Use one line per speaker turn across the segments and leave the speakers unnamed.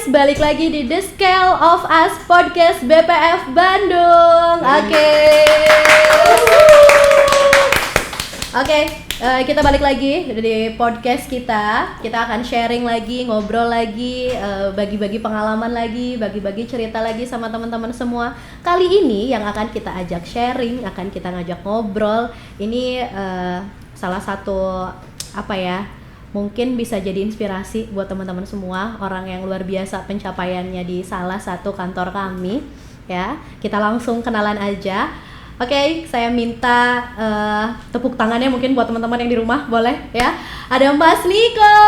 Balik lagi di The Scale of Us Podcast BPF Bandung. Oke, kita balik lagi di podcast kita. Kita akan sharing lagi, ngobrol lagi, bagi-bagi pengalaman lagi, bagi-bagi cerita lagi sama teman-teman semua. Kali ini yang akan kita ajak sharing, akan kita ngajak ngobrol. Ini salah satu mungkin bisa jadi inspirasi buat teman-teman semua, orang yang luar biasa pencapaiannya di salah satu kantor kami ya. Kita langsung kenalan aja. Oke, saya minta tepuk tangannya mungkin buat teman-teman yang di rumah, boleh ya. Ada Mas Niko.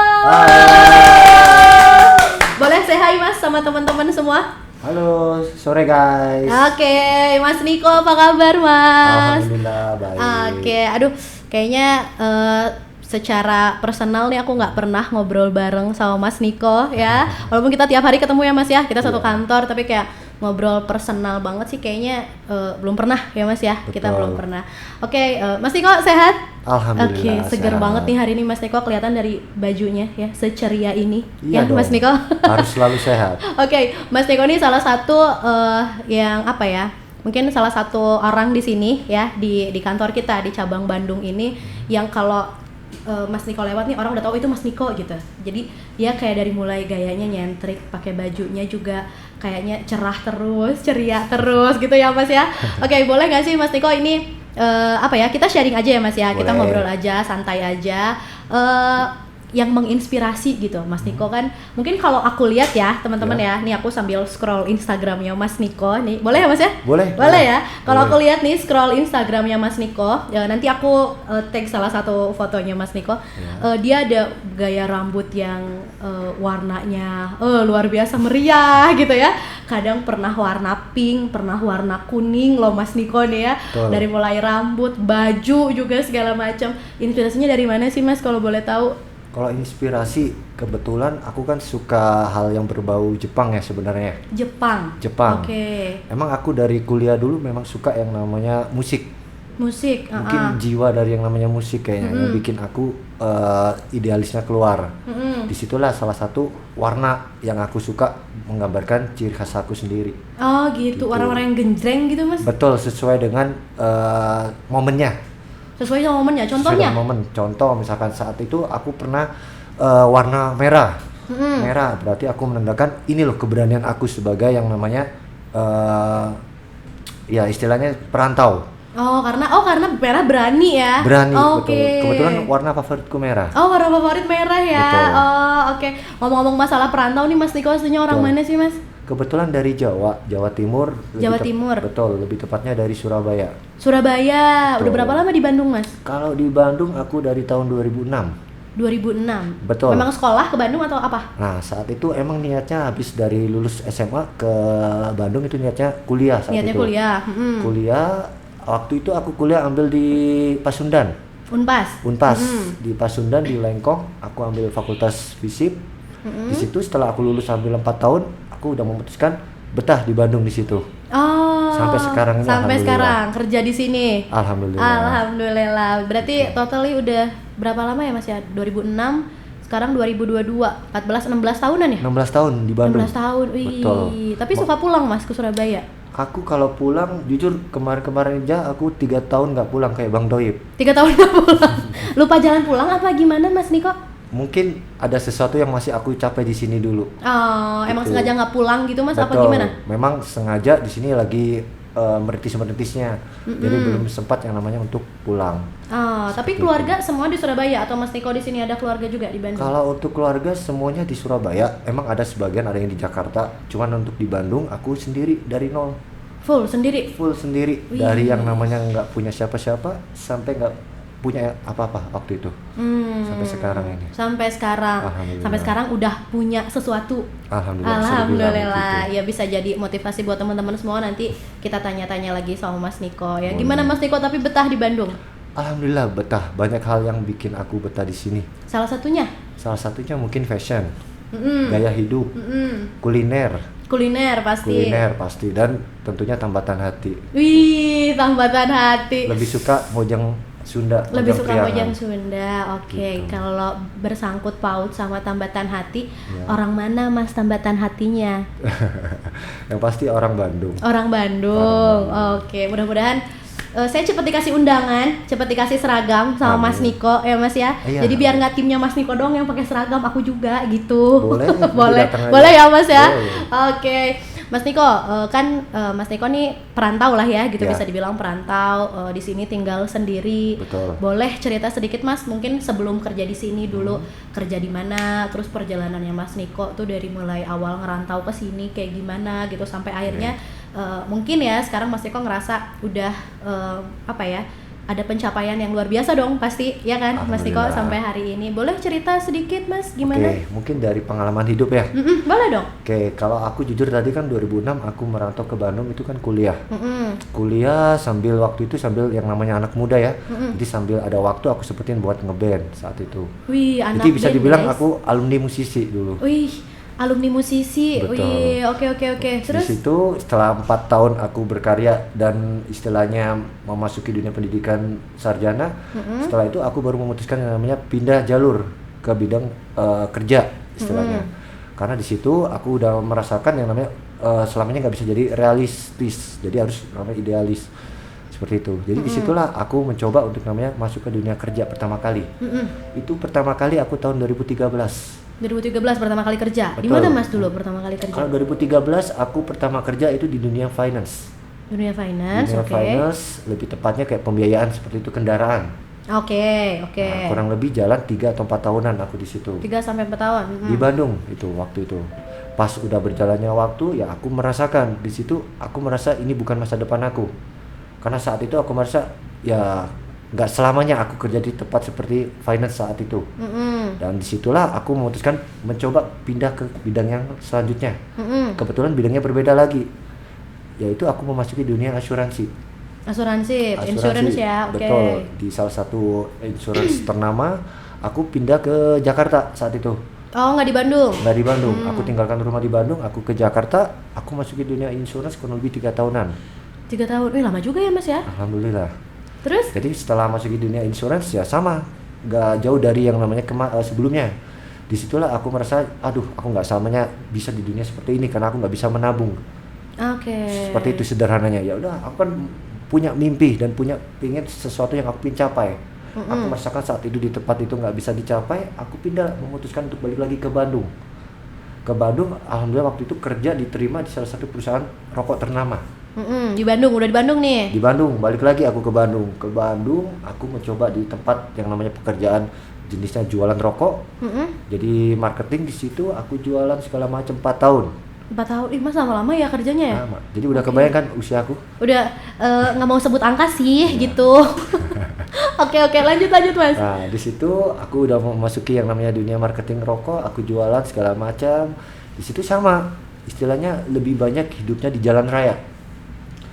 Boleh say hi Mas sama teman-teman semua.
Halo, sore guys.
Oke, Mas Niko apa kabar Mas?
Alhamdulillah baik.
Oke, aduh kayaknya secara personal nih aku nggak pernah ngobrol bareng sama Mas Niko ya. Walaupun kita tiap hari ketemu ya Mas ya, kita satu kantor, tapi kayak ngobrol personal banget sih kayaknya belum pernah ya Mas ya.
Betul.
Kita belum pernah. Oke, Mas Niko sehat?
Alhamdulillah.
Oke, seger
sehat.
banget nih hari ini Mas Niko, kelihatan dari bajunya ya, seceria ini.
Iya
ya
dong.
Mas Niko.
Harus selalu sehat.
Oke, Mas Niko ini salah satu yang mungkin salah satu orang di sini ya, di kantor kita di cabang Bandung ini yang kalau Mas Niko lewat nih orang udah tahu itu Mas Niko gitu. Jadi dia kayak dari mulai gayanya nyentrik, pakai bajunya juga kayaknya cerah terus, ceria terus gitu ya Mas ya. Oke, boleh nggak sih Mas Niko ini kita sharing aja ya Mas ya. Kita
Boleh.
ngobrol aja, santai aja. Yang menginspirasi gitu Mas Niko kan, mungkin kalau aku lihat ya teman-teman ya, nih aku sambil scroll Instagramnya Mas Niko nih, boleh ya Mas ya?
Boleh.
Boleh ya. Kalau aku lihat nih scroll Instagramnya Mas Niko, ya nanti aku tag salah satu fotonya Mas Niko. Dia ada gaya rambut yang warnanya luar biasa meriah gitu ya. Kadang pernah warna pink, pernah warna kuning loh Mas Niko nih ya.
Betul.
Dari mulai rambut, baju juga segala macam. Inspirasinya dari mana sih Mas kalau boleh tahu?
Kalau inspirasi, kebetulan aku kan suka hal yang berbau Jepang ya sebenarnya.
Jepang. Oke.
Emang aku dari kuliah dulu memang suka yang namanya musik. Mungkin jiwa dari yang namanya musik kayaknya yang bikin aku idealisnya keluar. Disitulah salah satu warna yang aku suka menggambarkan ciri khas aku sendiri.
Oh gitu. Warna-warna yang genjreng gitu Mas?
Betul, sesuai dengan momennya.
Sesuai sama momennya, contohnya?
Contoh misalkan saat itu aku pernah warna merah. Merah berarti aku menandakan ini loh keberanian aku sebagai yang namanya ya istilahnya perantau.
Karena merah berani ya?
Berani,
Oke.
betul. Kebetulan warna favoritku merah.
Oh, warna favorit merah ya?
Betul.
Oh, oke. Ngomong-ngomong masalah perantau nih Mas Niko, aslinya orang mana sih Mas?
Kebetulan dari Jawa Timur.
Timur.
Betul, lebih tepatnya dari Surabaya.
Surabaya.
Betul.
Udah berapa lama di Bandung Mas?
Kalau di Bandung aku dari tahun 2006.
2006.
Betul.
Memang sekolah ke Bandung atau apa?
Nah, saat itu emang niatnya habis dari lulus SMA ke Bandung itu niatnya kuliah saat
Niatnya
itu.
kuliah.
Kuliah, waktu itu aku kuliah ambil di Pasundan.
Unpas.
Di Pasundan di Lengkong, aku ambil Fakultas Fisip. Di situ setelah aku lulus ambil 4 tahun, aku udah memutuskan betah di Bandung di situ.
Oh.
Sampai sekarang ini
Sampai
alhamdulillah.
sekarang kerja di sini.
Alhamdulillah.
Berarti totally udah berapa lama ya Mas ya? 2006, sekarang 2022. 16 tahunan ya?
16 tahun di Bandung.
16 tahun. Wih.
Betul.
Tapi suka pulang Mas ke Surabaya?
Aku kalau pulang, jujur kemarin aja aku 3 tahun nggak pulang kayak Bang Doib.
3 tahun gak pulang? Lupa jalan pulang apa gimana Mas Niko?
Mungkin ada sesuatu yang masih aku capai di sini dulu.
Oh, emang
Gitu.
sengaja nggak pulang gitu Mas?
Betul.
Apa gimana?
Memang sengaja di sini lagi merintis-merintisnya. Jadi belum sempat yang namanya untuk pulang.
Oh, tapi keluarga semua di Surabaya atau Mas Niko di sini ada keluarga juga di Bandung?
Kalau untuk keluarga semuanya di Surabaya. Emang ada sebagian ada yang di Jakarta. Cuman untuk di Bandung aku sendiri dari nol.
Full sendiri?
Full sendiri.
Wih.
Dari yang namanya nggak punya siapa-siapa sampai nggak punya apa-apa waktu itu. Sampai sekarang ini.
Sampai sekarang.
Alhamdulillah.
Sampai sekarang udah punya sesuatu.
Alhamdulillah.
Alhamdulillah.
Gitu.
Ya bisa jadi motivasi buat teman-teman semua, nanti kita tanya-tanya lagi sama Mas Niko ya. Gimana Mas Niko tapi betah di Bandung?
Alhamdulillah betah. Banyak hal yang bikin aku betah di sini.
Salah satunya?
Salah satunya mungkin fashion. gaya hidup, kuliner
pasti.
Dan tentunya tambatan hati.
Wih, tambatan hati.
Lebih suka mojang Sunda.
Lebih suka mojang Sunda. Oke.
Gitu.
Kalau bersangkut paut sama tambatan hati, orang mana Mas tambatan hatinya?
Yang pasti orang Bandung.
Orang Bandung. Oke, mudah-mudahan saya cepat dikasih undangan, cepat dikasih seragam sama Mas Niko ya Mas ya.
Iya.
Jadi biar nggak timnya Mas Niko doang yang pakai seragam, aku juga gitu.
Boleh.
boleh ya Mas ya.
Boleh.
Oke, Mas Niko, kan Mas Niko nih perantau lah ya, gitu bisa dibilang perantau. Di sini tinggal sendiri.
Betul.
Boleh cerita sedikit Mas, mungkin sebelum kerja di sini dulu kerja di mana, terus perjalanannya Mas Niko tuh dari mulai awal ngerantau ke sini kayak gimana gitu sampai akhirnya mungkin ya sekarang Mas Niko ngerasa udah ada pencapaian yang luar biasa dong pasti ya kan Mas Niko sampai hari ini. Boleh cerita sedikit Mas gimana?
Oke, mungkin dari pengalaman hidup ya.
Boleh dong.
Oke, kalau aku jujur tadi kan 2006 aku merantau ke Bandung itu kan kuliah. Kuliah sambil waktu itu sambil yang namanya anak muda ya. Jadi sambil ada waktu aku sempetin buat ngeband saat itu.
Wih, anak
jadi bisa
band,
dibilang
guys.
aku alumni musisi dulu.
Wih, alumni musisi.
Betul.
Wih, oke. Terus
di situ setelah 4 tahun aku berkarya dan istilahnya memasuki dunia pendidikan sarjana, setelah itu aku baru memutuskan yang namanya pindah jalur ke bidang kerja istilahnya. Karena di situ aku udah merasakan yang namanya selamanya nggak bisa jadi realistis, jadi harus namanya idealis seperti itu. Jadi disitulah aku mencoba untuk namanya masuk ke dunia kerja pertama kali. Itu pertama kali aku tahun 2013
pertama kali kerja. Di
Betul.
mana Mas dulu pertama kali kerja?
Kalau 2013 aku pertama kerja itu di dunia finance.
Dunia finance,
Dunia
oke.
finance, lebih tepatnya kayak pembiayaan seperti itu kendaraan.
Oke.
Nah, kurang lebih jalan 3 atau 4 tahunan aku di situ.
3 sampai 4 tahun.
Di Bandung itu waktu itu. Pas udah berjalannya waktu ya aku merasakan di situ aku merasa ini bukan masa depan aku. Karena saat itu aku merasa ya nggak selamanya aku kerja di tempat seperti finance saat itu. Dan disitulah aku memutuskan mencoba pindah ke bidang yang selanjutnya. Kebetulan bidangnya berbeda lagi, yaitu aku memasuki dunia asuransi.
Insurance ya, oke.
Betul, di salah satu insurance ternama. Aku pindah ke Jakarta saat itu.
Oh, nggak di Bandung?
Nggak di Bandung, aku tinggalkan rumah di Bandung, aku ke Jakarta. Aku masuki dunia insurance kurang lebih 3 tahunan.
3 tahun, lama juga ya Mas ya?
Alhamdulillah.
Terus?
Jadi setelah masuk di dunia insurance ya sama, nggak jauh dari yang namanya sebelumnya. Disitulah aku merasa, aduh, aku nggak selamanya bisa di dunia seperti ini karena aku nggak bisa menabung.
Oke.
Seperti itu sederhananya. Ya udah, aku kan punya mimpi dan pengen sesuatu yang aku ingin capai. Aku merasakan saat itu di tempat itu nggak bisa dicapai, aku memutuskan untuk balik lagi ke Bandung. Ke Bandung, alhamdulillah waktu itu kerja diterima di salah satu perusahaan rokok ternama.
Di Bandung, udah di Bandung nih?
Di Bandung, balik lagi aku ke Bandung. Ke Bandung, aku mencoba di tempat yang namanya pekerjaan jenisnya jualan rokok. Jadi marketing di situ, aku jualan segala macam 4 tahun.
4 tahun, Mas lama-lama ya kerjanya ya?
Lama. Jadi udah kebayang kan usia aku?
Udah, nggak mau sebut angka sih gitu. Oke, lanjut Mas.
Nah, di situ aku udah memasuki yang namanya dunia marketing rokok, aku jualan segala macam. Di situ sama, istilahnya lebih banyak hidupnya di jalan raya.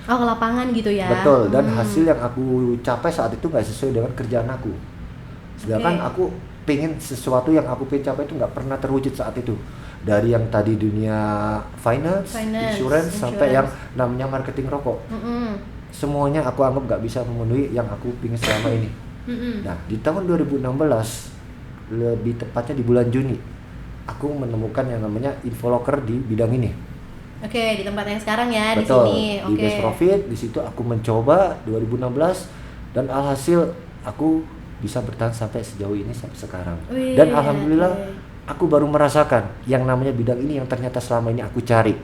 Oh, ke lapangan gitu ya?
Betul, dan hasil yang aku capai saat itu nggak sesuai dengan kerjaan aku. Sedangkan aku pengen sesuatu yang aku pengen capai itu nggak pernah terwujud saat itu. Dari yang tadi dunia finance, insurance, sampai yang namanya marketing rokok. Semuanya aku anggap nggak bisa memenuhi yang aku pengen selama ini. Nah, di tahun 2016, lebih tepatnya di bulan Juni, aku menemukan yang namanya Infolocker di bidang ini.
Oke, di tempat yang sekarang ya.
Betul,
di sini.
Di Best Profit. Di situ aku mencoba 2016 dan alhasil aku bisa bertahan sampai sejauh ini sampai sekarang. Dan alhamdulillah aku baru merasakan yang namanya bidang ini yang ternyata selama ini aku cari.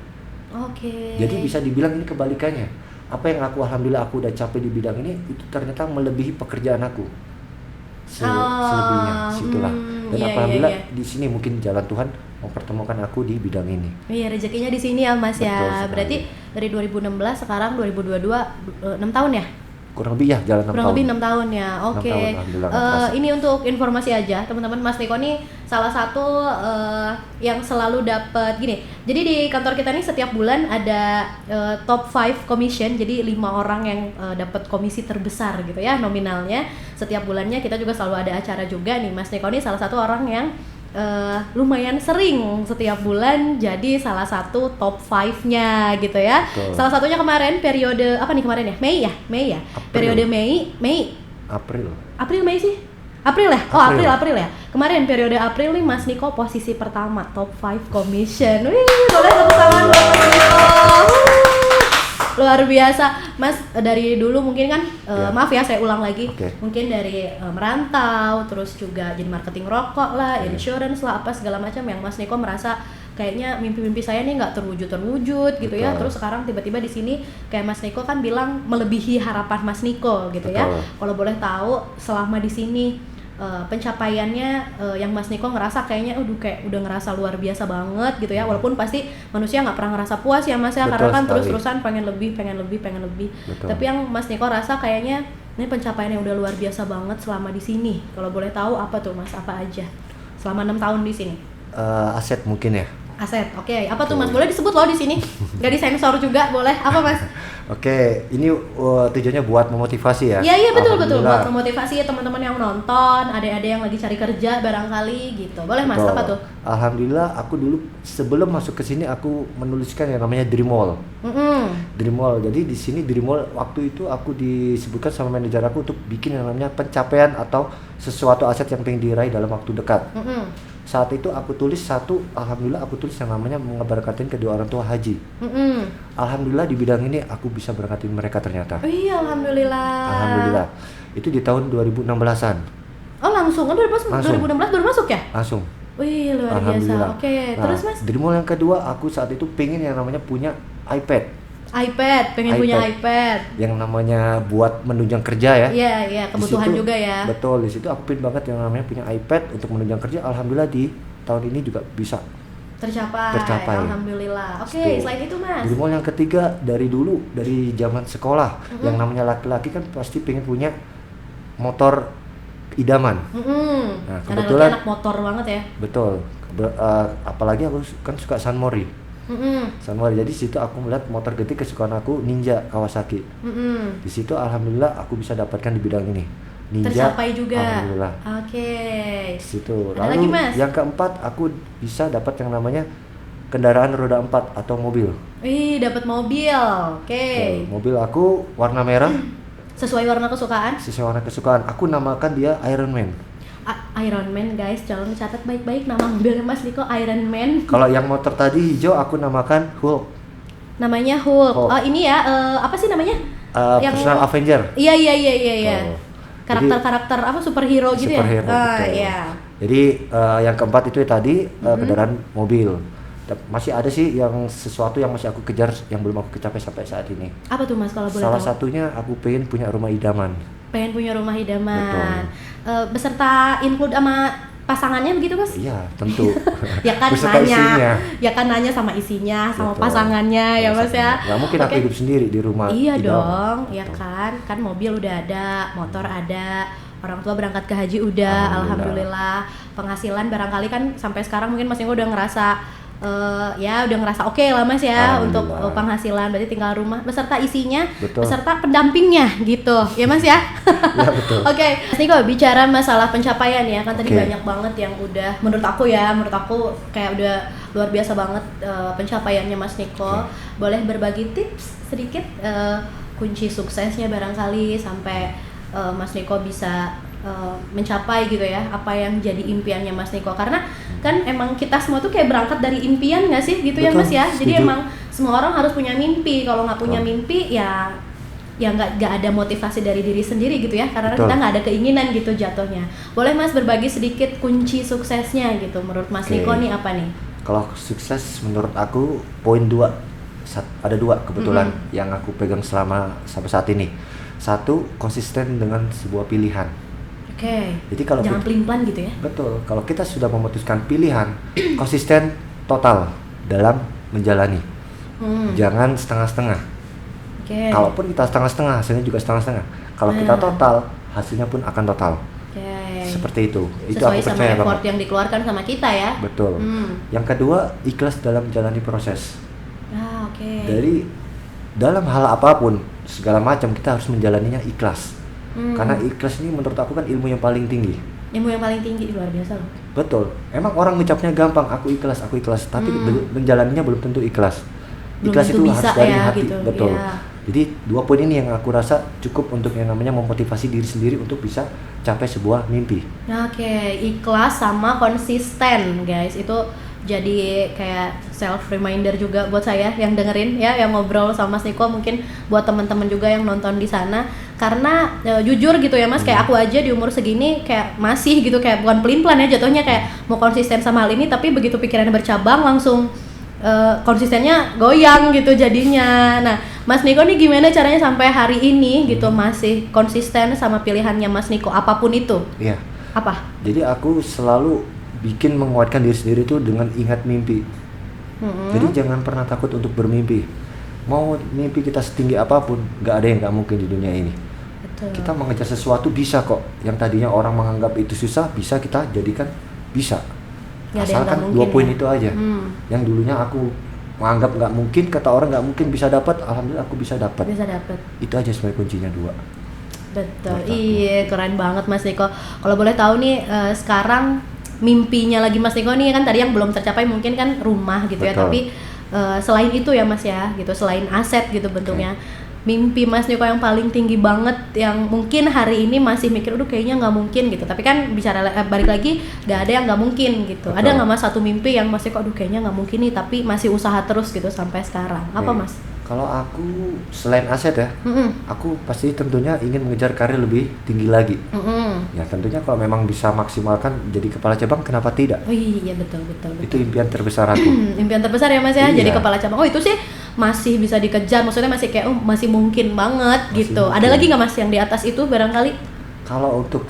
Jadi bisa dibilang ini kebalikannya. Apa yang alhamdulillah aku udah capai di bidang ini itu ternyata melebihi pekerjaan aku. Selebihnya situlah. Dan alhamdulillah di sini mungkin jalan Tuhan mempertemukan aku di bidang ini.
Iya, rezekinya di sini ya Mas.
Betul
ya.
sekali.
Berarti dari 2016 sekarang 2022 6 tahun ya?
Kurang lebih ya jalan 6 tahun.
Kurang lebih 6 tahun ya. Oke.
6 tahun, alhamdulillah.
Ini untuk informasi aja, teman-teman, Mas Niko nih salah satu yang selalu dapat gini. Jadi di kantor kita nih setiap bulan ada top 5 commission. Jadi 5 orang yang dapat komisi terbesar gitu ya nominalnya. Setiap bulannya kita juga selalu ada acara juga nih. Mas Niko nih salah satu orang yang lumayan sering setiap bulan jadi salah satu top 5-nya gitu ya.
Betul.
Salah satunya kemarin periode apa nih kemarin ya? Mei ya.
April.
Periode Mei. April Mei sih. April ya? Oh, April ya. Kemarin periode April nih Mas Niko posisi pertama top 5 commission. Wih, boleh tepuk tangan buat Mas Niko. Luar biasa. Mas dari dulu mungkin kan maaf ya saya ulang lagi. Mungkin dari merantau, terus juga jadi marketing rokok lah, insurance lah, apa segala macam yang Mas Niko merasa kayaknya mimpi-mimpi saya nih nggak terwujud gitu ya. Terus sekarang tiba-tiba di sini kayak Mas Niko kan bilang melebihi harapan Mas Niko gitu ya. Kalau boleh tahu selama di sini pencapaiannya yang Mas Niko ngerasa kayaknya kayak udah ngerasa luar biasa banget gitu ya, walaupun pasti manusia nggak pernah ngerasa puas ya Mas ya, karena kan terus-terusan pengen lebih. Tapi yang Mas Niko rasa kayaknya ini pencapaian yang udah luar biasa banget selama di sini. Kalau boleh tahu apa tuh Mas, apa aja selama 6 tahun di sini?
Aset mungkin ya.
Aset, oke. Apa tuh Mas? Boleh disebut loh di sini. Gak disensor juga, boleh. Apa Mas?
Oke, ini tujuannya buat memotivasi ya.
Iya betul buat memotivasi teman-teman yang nonton, adik-adik yang lagi cari kerja barangkali gitu. Boleh Mas, apa tuh?
Alhamdulillah aku dulu sebelum masuk ke sini aku menuliskan yang namanya Dream Wall. Dream Wall. Jadi di sini Dream Wall waktu itu aku disebutkan sama manajer aku untuk bikin yang namanya pencapaian atau sesuatu aset yang pengen diraih dalam waktu dekat. Saat itu aku tulis alhamdulillah aku tulis yang namanya mengeberkatin kedua orang tua haji. Alhamdulillah di bidang ini aku bisa berkatin mereka ternyata.
Iya, alhamdulillah.
Itu di tahun 2016-an.
Oh, langsung kan 2016 baru masuk ya?
Langsung.
Wih, luar biasa. Oke, terus Mas?
Dream Wall yang kedua aku saat itu pengen yang namanya punya iPad.
Punya iPad.
Yang namanya buat menunjang kerja ya.
Iya, kebutuhan
disitu,
juga ya.
Betul, di situ aku pengen banget yang namanya punya iPad untuk menunjang kerja. Alhamdulillah di tahun ini juga bisa tercapai.
Alhamdulillah. Oke, selain itu Mas.
Dream Wall yang ketiga dari zaman sekolah, yang namanya laki-laki kan pasti pengen punya motor idaman. Nah, kebetulan
anak motor banget ya.
Betul. Apalagi aku kan suka Sunmori. Jadi situ aku melihat motor gede kesukaan aku Ninja Kawasaki. Di situ alhamdulillah aku bisa dapatkan di bidang ini. Ninja
tercapai juga.
Alhamdulillah.
Oke.
Di situ.
Ada
Lalu
lagi, Mas?
yang keempat aku bisa dapat yang namanya kendaraan roda 4 atau mobil.
Dapat mobil. Oke.
Mobil aku warna merah.
Sesuai warna kesukaan. Aku namakan dia Iron Man. Iron Man guys, jangan catat baik-baik nama mobilnya Mas Niko, Iron Man.
Kalau yang motor tadi hijau aku namakan Hulk.
Namanya Hulk. Ini ya apa sih namanya?
Yang Personal Avenger.
Iya. Karakter apa superhero gitu ya?
Betul.
Iya.
Jadi yang keempat itu tadi kendaraan mobil. Masih ada sih yang sesuatu yang masih aku kejar yang belum aku kecapai sampai saat ini.
Apa tuh Mas kalau boleh
Salah
tahu?
satunya aku pengen punya rumah idaman.
Betul. Beserta include sama pasangannya begitu Mas?
Iya, tentu.
Ya kan nanya sama isinya, sama
Betul.
Pasangannya ya Mas ya.
Gak mungkin aku hidup sendiri di rumah.
Iya
idaman.
dong, ya kan mobil udah ada, motor ada, orang tua berangkat ke haji udah, alhamdulillah. Penghasilan barangkali kan sampai sekarang mungkin Mas Niko udah ngerasa udah ngerasa oke lah Mas ya untuk penghasilan, berarti tinggal rumah beserta isinya, beserta pendampingnya gitu ya Mas ya.
Ya betul.
Oke, Mas Niko bicara masalah pencapaian ya kan tadi banyak banget yang udah menurut aku kayak udah luar biasa banget pencapaiannya Mas Niko. Boleh berbagi tips sedikit kunci suksesnya barangkali sampai Mas Niko bisa mencapai gitu ya apa yang jadi impiannya Mas Niko, karena kan emang kita semua tuh kayak berangkat dari impian nggak sih gitu. Betul, ya Mas ya. Jadi emang semua orang harus punya mimpi. Kalau nggak punya mimpi ya nggak ada motivasi dari diri sendiri gitu ya, karena kita nggak ada keinginan gitu jatuhnya. Boleh Mas berbagi sedikit kunci suksesnya gitu menurut Mas Niko nih apa nih?
Kalau sukses menurut aku poin ada dua kebetulan yang aku pegang sampai saat ini. Satu, konsisten dengan sebuah pilihan. Jadi kalau
jangan pelin-pelan gitu ya.
Betul. Kalau kita sudah memutuskan pilihan, konsisten total dalam menjalani. Jangan setengah-setengah. Kalaupun kita setengah-setengah, hasilnya juga setengah-setengah. Kalau kita total, hasilnya pun akan total. Seperti itu.
Sesuai itu aku percaya sama effort yang dikeluarkan sama kita ya.
Betul. Yang kedua, ikhlas dalam menjalani proses. Dari dalam hal apapun, segala macam kita harus menjalaninya ikhlas. Karena ikhlas ini menurut aku kan ilmu yang paling tinggi.
Ilmu yang paling tinggi, luar biasa loh.
Betul. Emang orang ngucapnya gampang, aku ikhlas, tapi menjalaninya belum tentu ikhlas. Ikhlas itu harus dari hati, gitu. Betul. Ya. Jadi 2 poin ini yang aku rasa cukup untuk yang namanya memotivasi diri sendiri untuk bisa capai sebuah mimpi.
Oke, ikhlas sama konsisten, guys. Itu jadi kayak self reminder juga buat saya yang dengerin ya, yang ngobrol sama Mas Niko, mungkin buat teman-teman juga yang nonton di sana. Karena jujur gitu ya Mas, kayak aku aja di umur segini kayak masih gitu, kayak bukan pelin-pelan ya jatuhnya, kayak mau konsisten sama hal ini, tapi begitu pikirannya bercabang langsung konsistennya goyang gitu jadinya. Nah, Mas Niko nih gimana caranya sampai hari ini gitu masih konsisten sama pilihannya Mas Niko apapun itu?
Iya.
Apa?
Jadi aku selalu bikin menguatkan diri sendiri itu dengan ingat mimpi. Jadi jangan pernah takut untuk bermimpi. Mau mimpi kita setinggi apapun, nggak ada yang nggak mungkin di dunia ini. Betul. Kita mengejar sesuatu bisa kok. Yang tadinya orang menganggap itu susah, bisa kita jadikan bisa. Asalkan 2 poin itu aja. Yang dulunya aku menganggap nggak mungkin, kata orang nggak mungkin bisa dapat, alhamdulillah aku bisa dapat. Itu aja sebenarnya kuncinya 2.
Betul. Iya, keren banget Mas Niko. Kalau boleh tahu nih sekarang mimpinya lagi Mas Niko nih kan tadi yang belum tercapai mungkin kan rumah gitu. Betul. Ya, tapi selain itu ya Mas ya, gitu, selain aset gitu bentuknya. Mimpi Mas Niko yang paling tinggi banget yang mungkin hari ini masih mikir aduh kayaknya nggak mungkin gitu, tapi kan bicara balik lagi nggak ada yang nggak mungkin gitu. Betul. Ada nggak Mas satu mimpi yang Mas Niko aduh kayaknya nggak mungkin nih tapi masih usaha terus gitu sampai sekarang? Apa Mas?
Kalau aku selain aset ya, aku pasti tentunya ingin mengejar karir lebih tinggi lagi. Ya tentunya kalau memang bisa maksimalkan jadi kepala cabang, kenapa tidak?
Oh iya betul.
Itu impian terbesar aku.
Impian terbesar ya Mas ya, jadi kepala cabang. Oh itu sih masih bisa dikejar, maksudnya masih kayak masih mungkin banget masih gitu. Mungkin. Ada lagi nggak Mas yang di atas itu barangkali?
Kalau untuk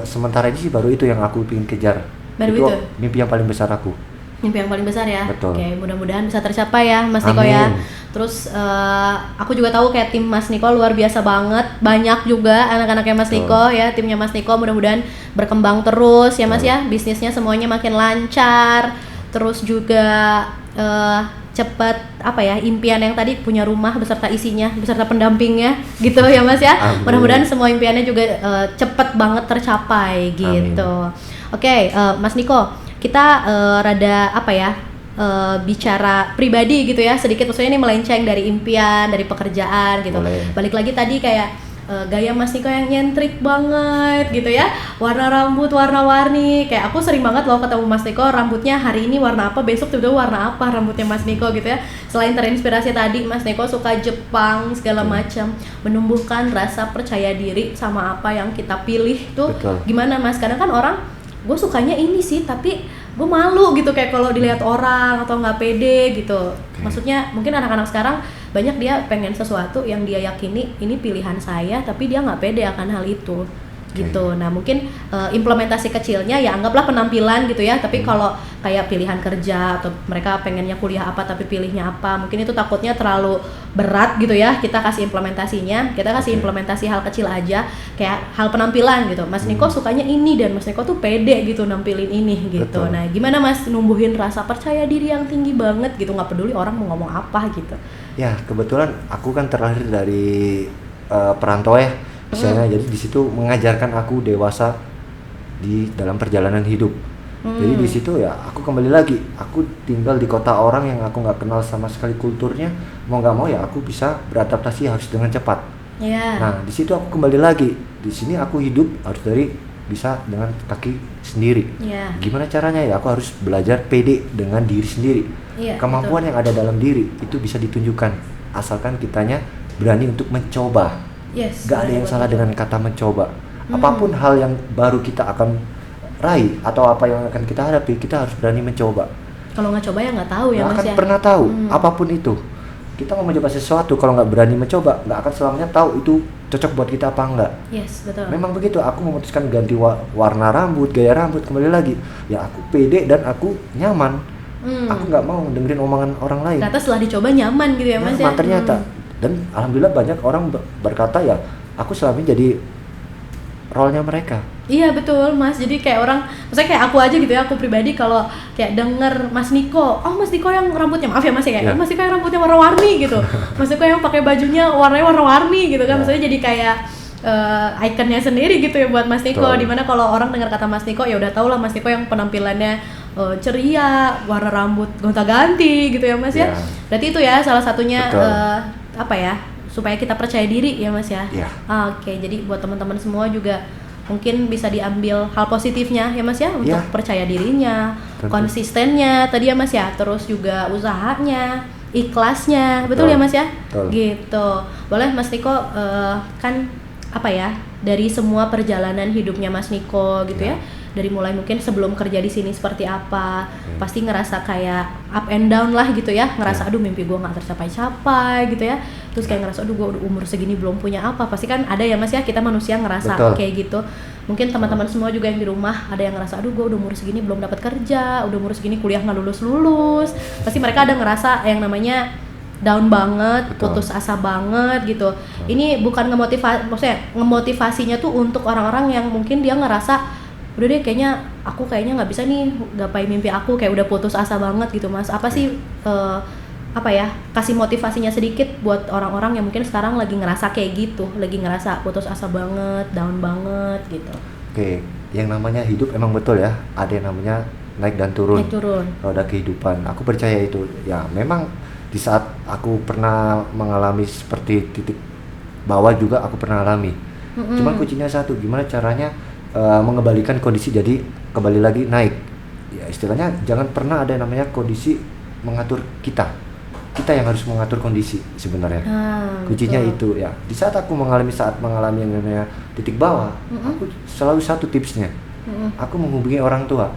sementara ini sih baru itu yang aku ingin kejar.
Baru itu
mimpi yang paling besar aku.
Mimpi yang paling besar ya.
Betul.
Oke, mudah-mudahan bisa tercapai ya Mas Niko ya. Terus aku juga tahu kayak tim Mas Niko luar biasa banget, banyak juga anak-anaknya Mas Niko ya, timnya Mas Niko mudah-mudahan berkembang terus ya Mas ya, bisnisnya semuanya makin lancar. Terus juga cepat impian yang tadi punya rumah beserta isinya, beserta pendampingnya gitu ya Mas ya. Mudah-mudahan semua impiannya juga cepat banget tercapai gitu. Oke, Mas Niko, kita rada bicara pribadi gitu ya sedikit, maksudnya ini melenceng dari impian, dari pekerjaan gitu. Boleh. Balik lagi tadi kayak gaya Mas Niko yang nyentrik banget gitu ya, warna rambut warna-warni, kayak aku sering banget loh ketemu Mas Niko rambutnya hari ini warna apa, besok tiba-tiba warna apa rambutnya Mas Niko gitu ya. Selain terinspirasi tadi Mas Niko suka Jepang segala macam, menumbuhkan rasa percaya diri sama apa yang kita pilih tuh. Betul. Gimana Mas? Kadang kan orang gue sukanya ini sih tapi gue malu gitu kayak kalau dilihat orang atau nggak pede gitu. Maksudnya mungkin anak-anak sekarang banyak dia pengen sesuatu yang dia yakini ini pilihan saya tapi dia nggak pede akan hal itu gitu. Nah mungkin implementasi kecilnya ya anggaplah penampilan gitu ya, tapi kalau kayak pilihan kerja atau mereka pengennya kuliah apa tapi pilihnya apa, mungkin itu takutnya terlalu berat gitu ya. Kita kasih implementasinya, kita kasih implementasi hal kecil aja kayak hal penampilan gitu. Mas Niko sukanya ini dan Mas Niko tuh pede gitu nampilin ini gitu. Betul. Nah gimana Mas numbuhin rasa percaya diri yang tinggi banget gitu, nggak peduli orang mau ngomong apa gitu? Ya
kebetulan aku kan terlahir dari perantau ya. Misalnya, jadi di situ mengajarkan aku dewasa di dalam perjalanan hidup. Jadi di situ ya aku kembali lagi, aku tinggal di kota orang yang aku nggak kenal sama sekali kulturnya. Mau nggak mau ya aku bisa beradaptasi harus dengan cepat. Nah di situ aku kembali lagi, di sini aku hidup harus bisa dengan kaki sendiri. Gimana caranya ya? Aku harus belajar pede dengan diri sendiri. Kemampuan yang ada dalam diri itu bisa ditunjukkan asalkan kitanya berani untuk mencoba. Gak ada yang salah dengan kata mencoba. Apapun hal yang baru kita akan raih atau apa yang akan kita hadapi, kita harus berani mencoba.
Kalau nggak coba ya nggak tahu ya Mas ya.
Nggak akan pernah tahu apapun itu. Kita mau mencoba sesuatu, kalau nggak berani mencoba, nggak akan selamanya tahu itu cocok buat kita apa enggak.
Betul.
Memang begitu. Aku memutuskan ganti warna rambut, gaya rambut, kembali lagi. Ya aku pede dan aku nyaman. Aku nggak mau dengerin omongan orang lain.
Ternyata setelah dicoba nyaman gitu ya Mas ya.
Ternyata. Dan alhamdulillah banyak orang berkata ya aku selama ini jadi role-nya mereka.
Iya betul Mas, jadi kayak orang, misalnya kayak aku aja gitu ya, aku pribadi kalau kayak denger Mas Niko, oh Mas Niko yang rambutnya, maaf ya Mas ya, kayak Mas Niko yang rambutnya warna-warni gitu. Mas Niko yang pakai bajunya warnanya warna-warni gitu kan, maksudnya jadi kayak ikonnya sendiri gitu ya buat Mas Niko. Dimana kalau orang dengar kata Mas Niko ya udah tau lah Mas Niko yang penampilannya ceria, warna rambut gonta-ganti gitu ya Mas ya. Berarti itu ya salah satunya apa ya, supaya kita percaya diri ya Mas ya. Oke, jadi buat teman-teman semua juga mungkin bisa diambil hal positifnya ya Mas ya, untuk percaya dirinya, konsistennya tadi ya Mas ya, terus juga usahanya, ikhlasnya, betul ya Mas ya? Gitu. Boleh Mas Niko, kan apa ya, dari semua perjalanan hidupnya Mas Niko gitu ya, dari mulai mungkin sebelum kerja di sini seperti apa, pasti ngerasa kayak up and down lah gitu ya, ngerasa aduh mimpi gue nggak tercapai-capai gitu ya, terus kayak ngerasa aduh gue udah umur segini belum punya apa, pasti kan ada ya Mas ya, kita manusia ngerasa kayak gitu. Mungkin teman-teman semua juga yang di rumah ada yang ngerasa aduh gue udah umur segini belum dapat kerja, udah umur segini kuliah nggak lulus, pasti mereka ada ngerasa yang namanya down banget, putus asa banget gitu. Ini bukan ngemotivasinya tuh untuk orang-orang yang mungkin dia ngerasa udah deh kayaknya nggak bisa nih gapai mimpi aku, kayak udah putus asa banget gitu Mas. Apa sih apa ya, kasih motivasinya sedikit buat orang-orang yang mungkin sekarang lagi ngerasa kayak gitu, lagi ngerasa putus asa banget, down banget gitu.
Oke, yang namanya hidup emang betul ya, ada yang namanya naik dan turun. Roda kehidupan. Aku percaya itu. Ya, memang di saat aku pernah mengalami seperti titik bawah juga aku pernah alami. Cuman kuncinya satu, gimana caranya mengembalikan kondisi jadi kembali lagi naik. Ya istilahnya jangan pernah ada yang namanya kondisi mengatur kita. Kita yang harus mengatur kondisi sebenarnya. Kuncinya itu ya. Di saat aku mengalami yang namanya titik bawah, aku selalu satu tipsnya. Aku menghubungi orang tua.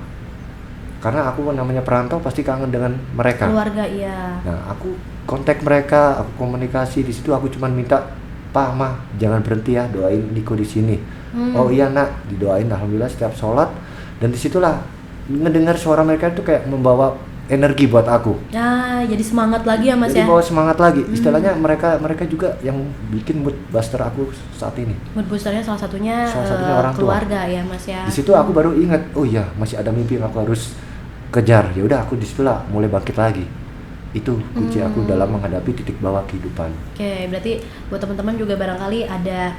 Karena aku namanya perantau pasti kangen dengan mereka.
Keluarga, iya.
Nah, aku kontak mereka, aku komunikasi di situ. Aku cuma minta, Pak, Ma, jangan berhenti ya, doain Niko di sini. Oh iya Nak, didoain alhamdulillah setiap sholat. Dan disitulah ngedengar suara mereka itu kayak membawa energi buat aku.
Nah, jadi semangat lagi ya Mas
jadi
ya.
Bawa semangat lagi. Istilahnya mereka juga yang bikin mood booster aku saat ini.
Mood boosternya salah satunya
orang
keluarga
tua.
Ya Mas ya.
Di situ aku baru ingat, oh iya masih ada mimpi yang aku harus kejar. Ya udah aku disitulah mulai bangkit lagi. Itu kunci aku dalam menghadapi titik bawah kehidupan. Oke,
berarti buat teman-teman juga barangkali ada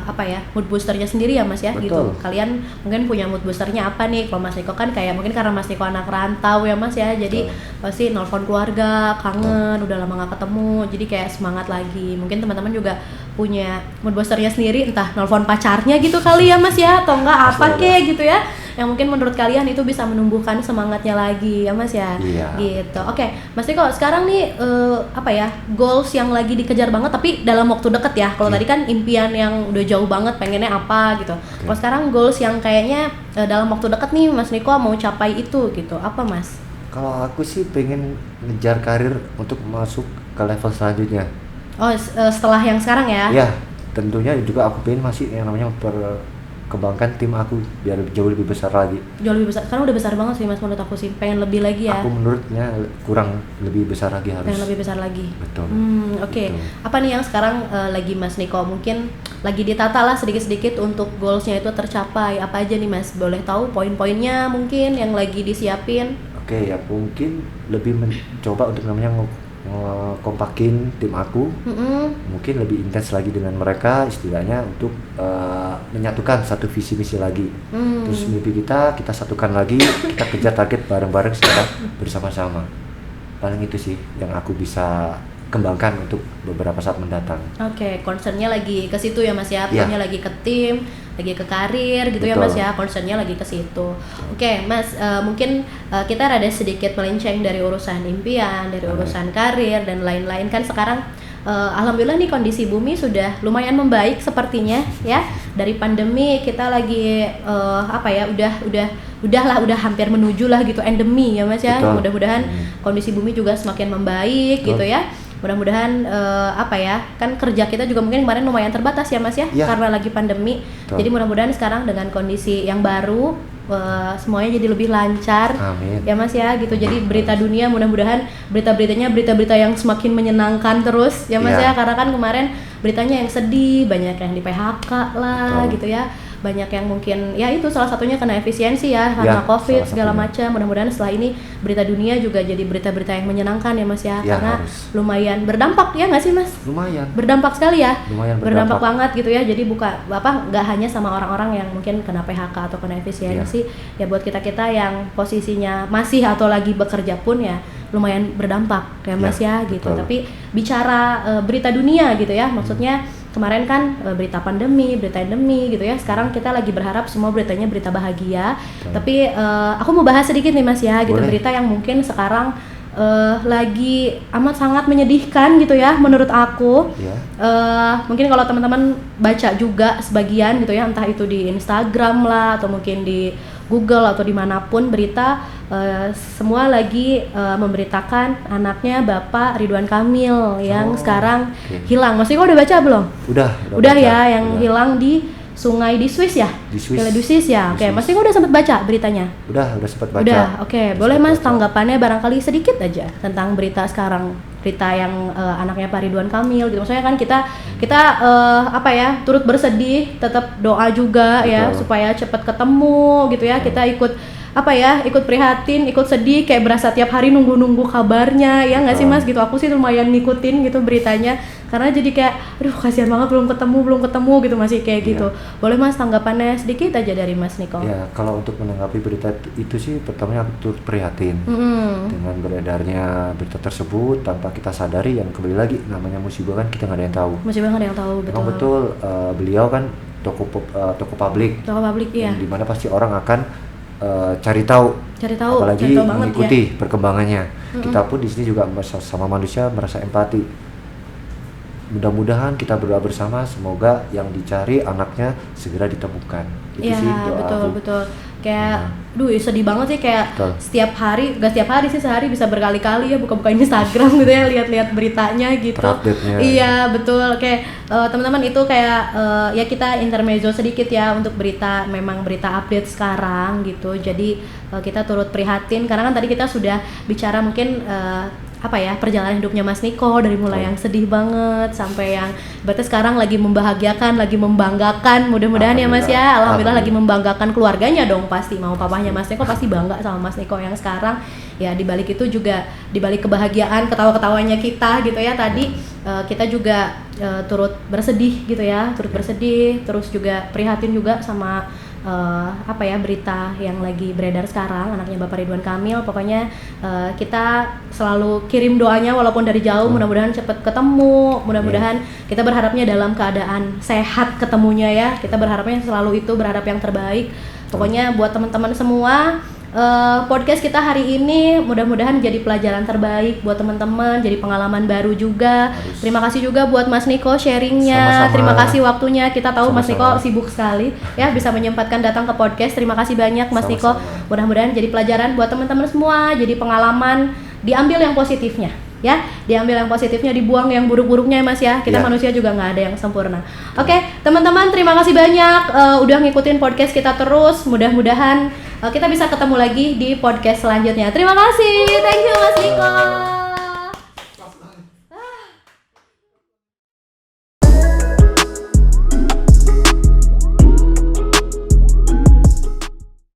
apa ya, mood boosternya sendiri ya Mas ya.
Betul.
Gitu. Kalian mungkin punya mood boosternya apa nih? Kalau Mas Niko kan kayak mungkin karena Mas Niko anak rantau ya Mas ya. Jadi pasti nelpon keluarga, kangen, udah lama gak ketemu. Jadi kayak semangat lagi. Mungkin teman-teman juga punya mood boosternya sendiri, entah nelpon pacarnya gitu kali ya Mas ya, atau enggak apa kek gitu ya, yang mungkin menurut kalian itu bisa menumbuhkan semangatnya lagi ya Mas ya. Gitu. Oke, Mas Niko sekarang nih apa ya, goals yang lagi dikejar banget tapi dalam waktu deket ya. Kalau tadi kan impian yang udah jauh banget pengennya apa gitu. Kalau sekarang goals yang kayaknya dalam waktu deket nih Mas Niko mau capai itu gitu, apa Mas?
Kalau aku sih pengen ngejar karir untuk masuk ke level selanjutnya.
Oh, setelah yang sekarang ya?
Ya, tentunya juga aku pengen masih yang namanya perkembangkan tim aku biar jauh lebih besar lagi.
Jauh lebih besar, karena udah besar banget sih Mas menurut aku sih. Pengen lebih lagi ya?
Aku menurutnya kurang lebih besar lagi harus.
Pengen lebih besar lagi?
Betul.
Oke. Apa nih yang sekarang lagi Mas Niko mungkin lagi ditata lah sedikit-sedikit untuk goalsnya itu tercapai? Apa aja nih Mas? Boleh tahu poin-poinnya mungkin yang lagi disiapin?
Oke, ya mungkin lebih mencoba untuk namanya kompakin tim aku, mungkin lebih intens lagi dengan mereka, istilahnya untuk menyatukan satu visi misi lagi. Terus mimpi kita satukan lagi, kita kejar target bareng-bareng secara bersama-sama. Paling itu sih yang aku bisa kembangkan untuk beberapa saat mendatang.
Oke, concernnya lagi ke situ ya Mas ya, punya lagi ke tim, lagi ke karir gitu. Betul. Ya Mas ya, concernnya lagi ke situ. Oke Mas, mungkin kita rada sedikit melenceng dari urusan impian, dari urusan karir dan lain-lain. Kan sekarang alhamdulillah nih kondisi bumi sudah lumayan membaik sepertinya ya. Dari pandemi kita lagi apa ya, udah hampir menuju lah gitu endemi ya Mas ya. Mudah-mudahan kondisi bumi juga semakin membaik gitu ya. Mudah-mudahan apa ya, kan kerja kita juga mungkin kemarin lumayan terbatas ya Mas ya, karena lagi pandemi. Jadi mudah-mudahan sekarang dengan kondisi yang baru semuanya jadi lebih lancar.
Amin.
Ya Mas ya gitu. Jadi berita dunia mudah-mudahan berita-beritanya berita-berita yang semakin menyenangkan terus ya Mas ya, karena kan kemarin beritanya yang sedih, banyak yang di PHK lah gitu ya, banyak yang mungkin ya itu salah satunya kena efisiensi ya karena COVID segala macam. Mudah-mudahan setelah ini berita dunia juga jadi berita-berita yang menyenangkan ya Mas ya, karena lumayan berdampak ya nggak sih Mas?
Lumayan.
Berdampak sekali ya.
Lumayan
berdampak banget gitu ya. Jadi nggak hanya sama orang-orang yang mungkin kena PHK atau kena efisiensi, ya buat kita yang posisinya masih atau lagi bekerja pun ya lumayan berdampak ya Mas ya gitu.
Betul.
Tapi bicara berita dunia gitu ya, maksudnya kemarin kan berita pandemi, berita endemi gitu ya. Sekarang kita lagi berharap semua beritanya berita bahagia. Tapi aku mau bahas sedikit nih Mas ya, gitu.
Boleh.
Berita yang mungkin sekarang lagi amat sangat menyedihkan gitu ya menurut aku. Mungkin kalau teman-teman baca juga sebagian gitu ya, entah itu di Instagram lah atau mungkin di Google atau dimanapun berita, semua lagi memberitakan anaknya Bapak Ridwan Kamil yang sekarang hilang. Maksudnya kau udah baca belum?
Udah
baca. Ya, yang hilang di sungai di Swiss ya? Di Swiss ya. Oke, Mas Niko udah sempat baca beritanya?
Udah sempat baca.
Udah, oke. Boleh Mas tanggapannya barangkali sedikit aja tentang berita sekarang, berita yang anaknya Pak Ridwan Kamil gitu. Maksudnya kan kita turut bersedih, tetap doa juga. Betul. Ya supaya cepat ketemu gitu ya. Kita ikut prihatin, ikut sedih, kayak berasa tiap hari nunggu kabarnya, ya nggak sih Mas gitu. Aku sih lumayan ngikutin gitu beritanya, karena jadi kayak, aduh kasihan banget belum ketemu gitu, masih kayak gitu. Boleh Mas tanggapannya sedikit aja dari Mas Niko?
Ya, kalau untuk menanggapi berita itu sih, pertamanya aku turut prihatin dengan beredarnya berita tersebut tanpa kita sadari. Yang kembali lagi, namanya musibah kan kita nggak ada yang tahu.
Musibah nggak ada yang tahu, betul.
Memang betul, beliau kan toko publik.
Toko publik, iya.
Dimana pasti orang akan cari tahu, apalagi mengikuti perkembangannya. Kita pun di sini juga sama manusia merasa empati. Mudah-mudahan kita berdoa bersama, semoga yang dicari anaknya segera ditemukan. Itu sih doa
betul. Kayak, sedih banget sih, kayak setiap hari, gak setiap hari sih, sehari bisa berkali-kali ya buka-buka Instagram gitu ya, lihat-lihat beritanya gitu. Iya, betul. Kayak teman-teman itu kayak ya kita intermezzo sedikit ya untuk memang berita update sekarang gitu. Jadi kita turut prihatin karena kan tadi kita sudah bicara mungkin perjalanan hidupnya Mas Niko dari mulai yang sedih banget sampai yang berarti sekarang lagi membahagiakan, lagi membanggakan, mudah-mudahan ya Mas ya. Alhamdulillah lagi membanggakan keluarganya dong, pasti mau papahnya Mas Niko pasti bangga sama Mas Niko yang sekarang. Ya di balik itu juga, di balik kebahagiaan, ketawa-ketawanya kita gitu ya tadi, kita juga turut bersedih gitu ya, terus juga prihatin juga sama berita yang lagi beredar sekarang, anaknya Bapak Ridwan Kamil. Pokoknya kita selalu kirim doanya walaupun dari jauh, mudah-mudahan cepat ketemu, mudah-mudahan kita berharapnya dalam keadaan sehat ketemunya ya. Kita berharapnya selalu itu, berharap yang terbaik. Pokoknya buat teman-teman semua, podcast kita hari ini mudah-mudahan jadi pelajaran terbaik buat teman-teman, jadi pengalaman baru juga. Terima kasih juga buat Mas Niko sharingnya. Sama-sama. Terima kasih waktunya. Kita tahu Mas Niko sibuk sekali ya, bisa menyempatkan datang ke podcast. Terima kasih banyak Mas Niko. Mudah-mudahan jadi pelajaran buat teman-teman semua, jadi pengalaman, diambil yang positifnya ya, diambil yang positifnya, dibuang yang buruk-buruknya ya Mas ya. Kita manusia juga nggak ada yang sempurna. Oke, teman-teman, terima kasih banyak udah ngikutin podcast kita terus. Mudah-mudahan kita bisa ketemu lagi di podcast selanjutnya. Terima kasih, thank you Mas Niko.